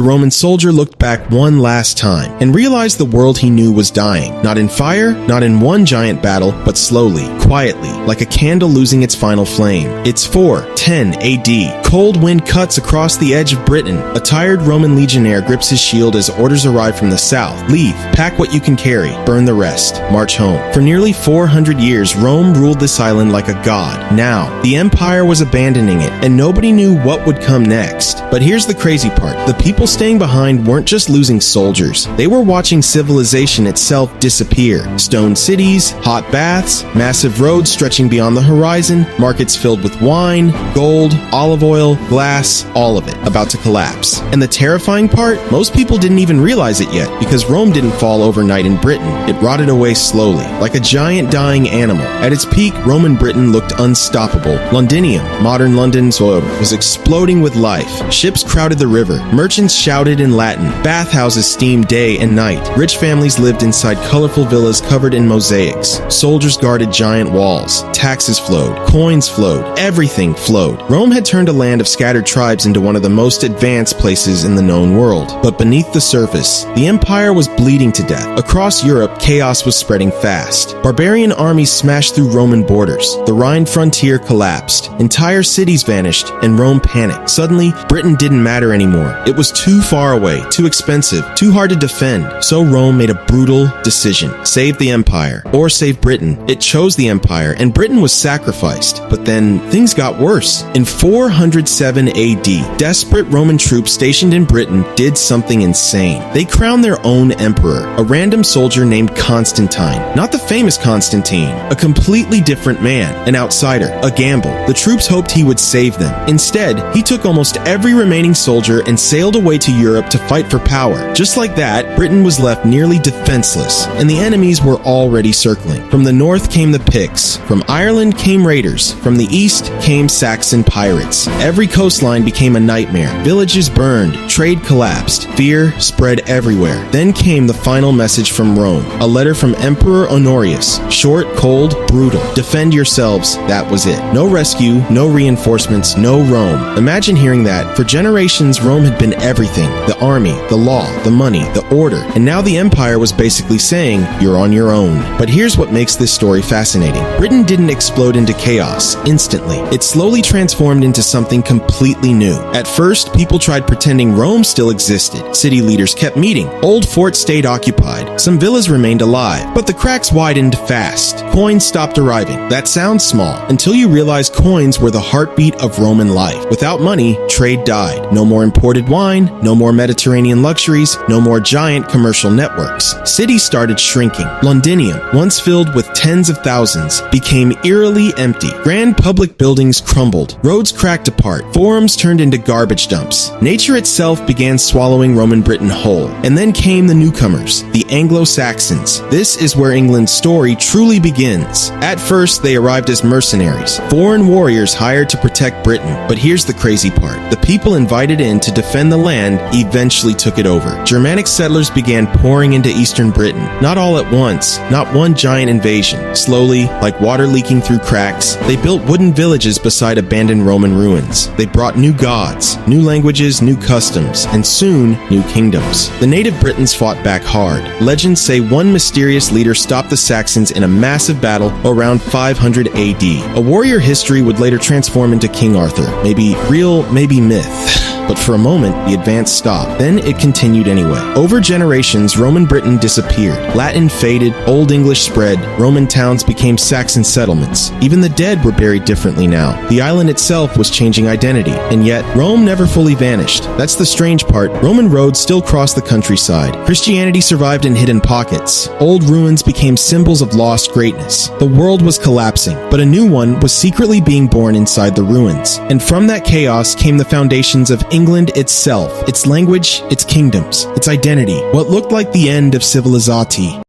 the Roman soldier looked back one last time and realized the world he knew was dying. Not in fire, not in one giant battle, but slowly, quietly, like a candle losing its final flame. It's 410 AD. Cold wind cuts across the edge of Britain. A tired Roman legionnaire grips his shield as orders arrive from the south. Leave, pack what you can carry, burn the rest, march home. For nearly 400 years, Rome ruled this island like a god. Now, the empire was abandoning it, and nobody knew what would come next. But here's the crazy part. The people staying behind weren't just losing soldiers. They were watching civilization itself disappear. Stone cities, hot baths, massive roads stretching beyond the horizon, markets filled with wine, gold, olive oil, glass, all of it about to collapse. And the terrifying part? Most people didn't even realize it yet, because Rome didn't fall overnight in Britain. It rotted away slowly, like a giant dying animal. At its peak, Roman Britain looked unstoppable. Londinium, modern London's oil, was exploding with life. Ships crowded the river. Merchants shouted in Latin. Bathhouses steamed day and night. Rich families lived inside colorful villas covered in mosaics. Soldiers guarded giant walls. Taxes flowed. Coins flowed. Everything flowed. Rome had turned a land of scattered tribes into one of the most advanced places in the known world. But beneath the surface, the empire was bleeding to death. Across Europe, chaos was spreading fast. Barbarian armies smashed through Roman borders. The Rhine frontier collapsed. Entire cities vanished, and Rome panicked. Suddenly, Britain didn't matter anymore. It was too far away, too expensive, too hard to defend. So Rome made a brutal decision. Save the empire, or save Britain. It chose the empire, and Britain was sacrificed. But then, things got worse. In 407 AD, desperate Roman troops stationed in Britain did something insane. They crowned their own emperor, a random soldier named Constantine. Not the famous Constantine, a completely different man, an outsider, a gamble. The troops hoped he would save them. Instead, he took almost every remaining soldier and sailed away to Europe to fight for power. Just like that, Britain was left nearly defenseless, and the enemies were already circling. From the north came the Picts. From Ireland came raiders. From the east came Saxon pirates. Every coastline became a nightmare. Villages burned. Trade collapsed. Fear spread everywhere. Then came the final message from Rome. A letter from Emperor Honorius. Short, cold, brutal. Defend yourselves. That was it. No rescue, no reinforcements, no Rome. Imagine hearing that. For generations, Rome had been everything. The army, the law, the money, the order. And now the empire was basically saying, you're on your own. But here's what makes this story fascinating. Britain didn't explode into chaos instantly. It slowly transformed into something completely new. At first, people tried pretending Rome still existed. City leaders kept meeting. Old forts stayed occupied. Some villas remained alive. But the cracks widened fast. Coins stopped arriving. That sounds small, until you realize coins were the heartbeat of Roman life. Without money, trade died. No more imported wine, no more Mediterranean luxuries, no more giant commercial networks. Cities started shrinking. Londinium, once filled with tens of thousands, became eerily empty. Grand public buildings crumbled. Roads cracked apart. Forums turned into garbage dumps. Nature itself began swallowing Roman Britain whole. And then came the newcomers, the Anglo-Saxons. This is where England's story truly begins. At first, they arrived as mercenaries, foreign warriors hired to protect Britain. But here's the crazy part. The people invited in to defend the land eventually took it over. Germanic settlers began pouring into eastern Britain. Not all at once, not one giant invasion. Slowly, like water leaking through cracks, they built wooden villages beside abandoned Roman ruins. They brought new gods, new languages, new customs, and soon, new kingdoms. The native Britons fought back hard. Legends say one mysterious leader stopped the Saxons in a massive battle around 500 AD. A warrior history would later transform into King Arthur. Maybe real, maybe myth. But for a moment, the advance stopped. Then it continued anyway. Over generations, Roman Britain disappeared. Latin faded, Old English spread, Roman towns became Saxon settlements. Even the dead were buried differently now. The island itself was changing identity. And yet, Rome never fully vanished. That's the strange part. Roman roads still crossed the countryside. Christianity survived in hidden pockets. Old ruins became symbols of lost greatness. The world was collapsing, but a new one was secretly being born inside the ruins. And from that chaos came the foundations of England itself, its language, its kingdoms, its identity, what looked like the end of civilizati.